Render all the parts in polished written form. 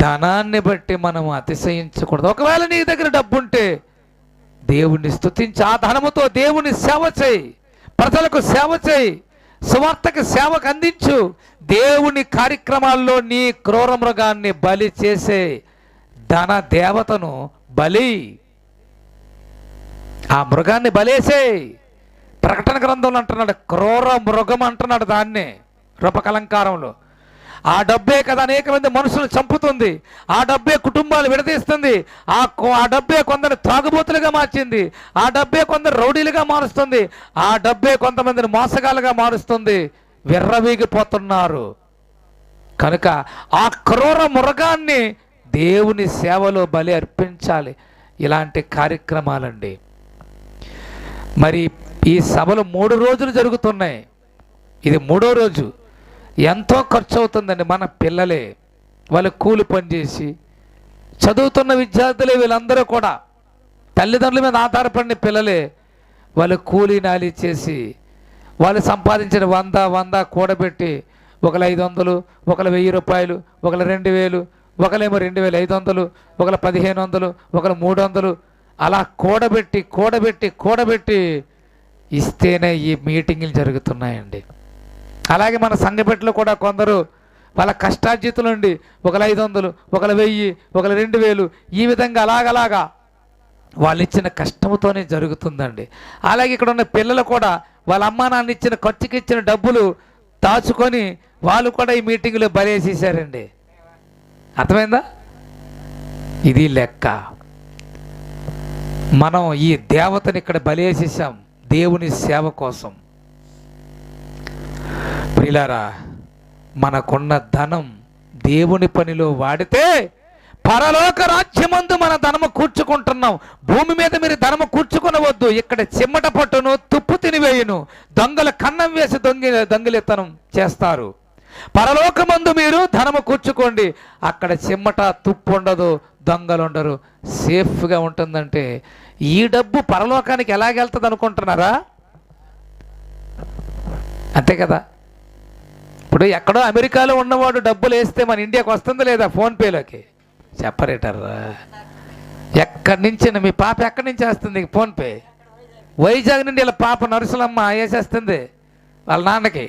ధనాన్ని బట్టి మనం అతిశయించకూడదు. ఒకవేళ నీ దగ్గర డబ్బు ఉంటే దేవుణ్ణి స్తుతించి ఆ ధనముతో దేవుని సేవ చేయి, ప్రజలకు సేవ చేయి, సువార్తకు సేవకు అందించు. దేవుని కార్యక్రమాల్లో నీ క్రూర మృగాన్ని బలి చేసే ధన దేవతను బలి, ఆ మృగాన్ని బలేసే. ప్రకటన గ్రంథంలో అంటున్నాడు క్రూర మృగం అంటున్నాడు దాన్నే రూపకలంకారంలో. ఆ డబ్బే కదా అనేక మంది మనుషులు చంపుతుంది, ఆ డబ్బే కుటుంబాలు విడదీస్తుంది, ఆ డబ్బే కొందరు త్రాగుబోతులుగా మార్చింది, ఆ డబ్బే కొందరు రౌడీలుగా మారుస్తుంది, ఆ డబ్బే కొంతమందిని మోసగాలుగా మారుస్తుంది. విర్రవీగిపోతున్నారు. కనుక ఆ క్రూర మృగాన్ని దేవుని సేవలో బలి అర్పించాలి. ఇలాంటి కార్యక్రమాలండి. మరి ఈ సభలు 3 రోజులు జరుగుతున్నాయి, ఇది 3వ రోజు. ఎంతో ఖర్చు అవుతుందండి. మన పిల్లలే, వాళ్ళు కూలి పని చేసి చదువుతున్న విద్యార్థులే, వీళ్ళందరూ కూడా తల్లిదండ్రుల మీద ఆధారపడిన పిల్లలే. వాళ్ళు కూలీ నాలి చేసి వాళ్ళు సంపాదించిన 100 కూడబెట్టి ఒకరు 500, ఒకరు 1000 రూపాయలు, ఒకరు 2000, ఒకరేమో 2500, ఒకరు 1500, ఒకరు 300, అలా కూడబెట్టి ఇస్తేనే ఈ మీటింగులు జరుగుతున్నాయండి. అలాగే మన సంఘపెట్టలో కూడా కొందరు వాళ్ళ కష్టార్జితుల నుండి ఒకరు 500, ఒకరు 1000, ఒకరు 2000, ఈ విధంగా అలాగలాగా వాళ్ళు ఇచ్చిన కష్టంతోనే జరుగుతుందండి. అలాగే ఇక్కడ ఉన్న పిల్లలు కూడా వాళ్ళ అమ్మా నాన్న ఇచ్చిన ఖర్చుకి ఇచ్చిన డబ్బులు దాచుకొని వాళ్ళు కూడా ఈ మీటింగులో బలేసేసారండి. అర్థమైందా? ఇది లెక్క. మనం ఈ దేవతని ఇక్కడ బలేసేసాం దేవుని సేవ కోసం. ప్రియులారా, మనకున్న ధనం దేవుని పనిలో వాడితే పరలోక రాజ్యమందు మన ధనము కూర్చుకుంటున్నాం. భూమి మీద మీరు ధనము కూర్చుకొనవద్దు. ఇక్కడ చిమ్మట పట్టును, తుప్పు తినివేయును, దొంగల కన్నం వేసి దొంగలితనం చేస్తారు. పరలోకమందు మీరు ధనము కూర్చుకోండి. అక్కడ చిమ్మట, తుప్పు ఉండదు, దొంగలు ఉండరు, సేఫ్గా ఉంటుందంటే ఈ డబ్బు పరలోకానికి ఎలాగెళ్తుంది అనుకుంటున్నారా? అంతే కదా. ఇప్పుడు ఎక్కడో అమెరికాలో ఉన్నవాడు డబ్బులు వేస్తే మన ఇండియాకి వస్తుందా లేదా? ఫోన్పేలోకి చెప్పరేటర్రా. ఎక్కడి నుంచి మీ పాప ఎక్కడి నుంచి వేస్తుంది ఫోన్పే? వైజాగ్ నుండి ఇలా పాప నరుసులమ్మ వేసేస్తుంది వాళ్ళ నాన్నకి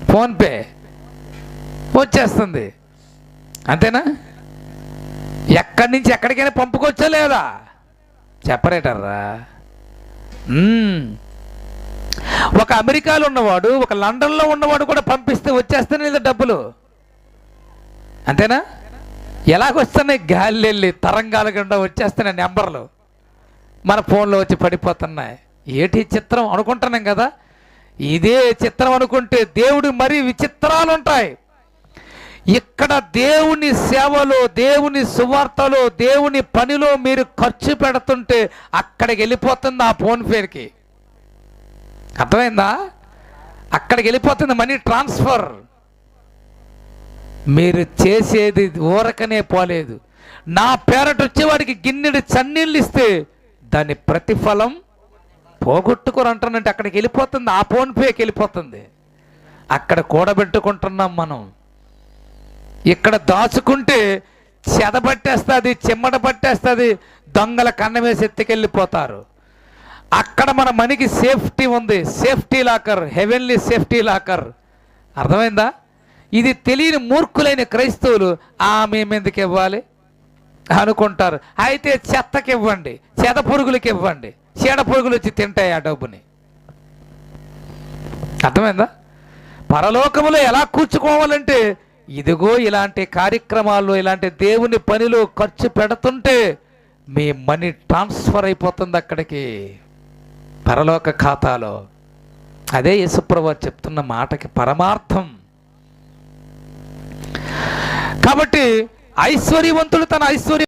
ఫోన్పే, వచ్చేస్తుంది. అంతేనా? ఎక్కడి నుంచి ఎక్కడికైనా పంపుకొచ్చా లేదా? చెప్పరేటర్రా. ఒక అమెరికాలో ఉన్నవాడు, ఒక లండన్లో ఉన్నవాడు కూడా పంపిస్తే వచ్చేస్తానే లేదా డబ్బులు? అంతేనా? ఎలాగొస్తున్నాయి? గాలి వెళ్ళి తరంగాల గుండా వచ్చేస్తున్నాయి నెంబర్లు, మన ఫోన్లో వచ్చి పడిపోతున్నాయి. ఏటి చిత్రం అనుకుంటున్నాం కదా. ఇదే చిత్రం అనుకుంటే దేవుడు మరీ విచిత్రాలు ఉంటాయి. ఇక్కడ దేవుని సేవలో, దేవుని సువార్తలో, దేవుని పనిలో మీరు ఖర్చు పెడుతుంటే అక్కడికి వెళ్ళిపోతుంది ఆ ఫోన్పేకి. అర్థమైందా? అక్కడికి వెళ్ళిపోతుంది మనీ ట్రాన్స్ఫర్. మీరు చేసేది ఊరకనే పోలేదు. నా పేరట వచ్చేవాడికి గిన్నెడు చన్నీళ్ళు ఇస్తే దాని ప్రతిఫలం పోగొట్టుకొని అంటానంటే అక్కడికి వెళ్ళిపోతుంది, ఆ ఫోన్పేకి వెళ్ళిపోతుంది. అక్కడ కూడబెట్టుకుంటున్నాం మనం. ఇక్కడ దాచుకుంటే చెదపట్టేస్తుంది, చిమ్మట పట్టేస్తుంది, దొంగల కన్న వేసి ఎత్తుకెళ్ళిపోతారు. అక్కడ మన మనకి సేఫ్టీ ఉంది, safety locker, heavenly safety locker. అర్థమైందా? ఇది తెలియని మూర్ఖులైన క్రైస్తవులు మేము ఎందుకు ఇవ్వాలి అనుకుంటారు. అయితే చెత్తకి ఇవ్వండి, చెద పురుగులకి ఇవ్వండి, చీడ పురుగులు వచ్చి తింటాయి ఆ డబ్బుని. అర్థమైందా? పరలోకములో ఎలా కూర్చుకోవాలంటే ఇదిగో ఇలాంటి కార్యక్రమాల్లో, ఇలాంటి దేవుని పనిలో ఖర్చు పెడుతుంటే మీ మనీ ట్రాన్స్ఫర్ అయిపోతుంది అక్కడికి, పరలోక ఖాతాలో. అదే యేసుప్రభువు చెప్తున్న మాటకి పరమార్థం. కాబట్టి ఐశ్వర్యవంతుడు తన ఐశ్వర్యం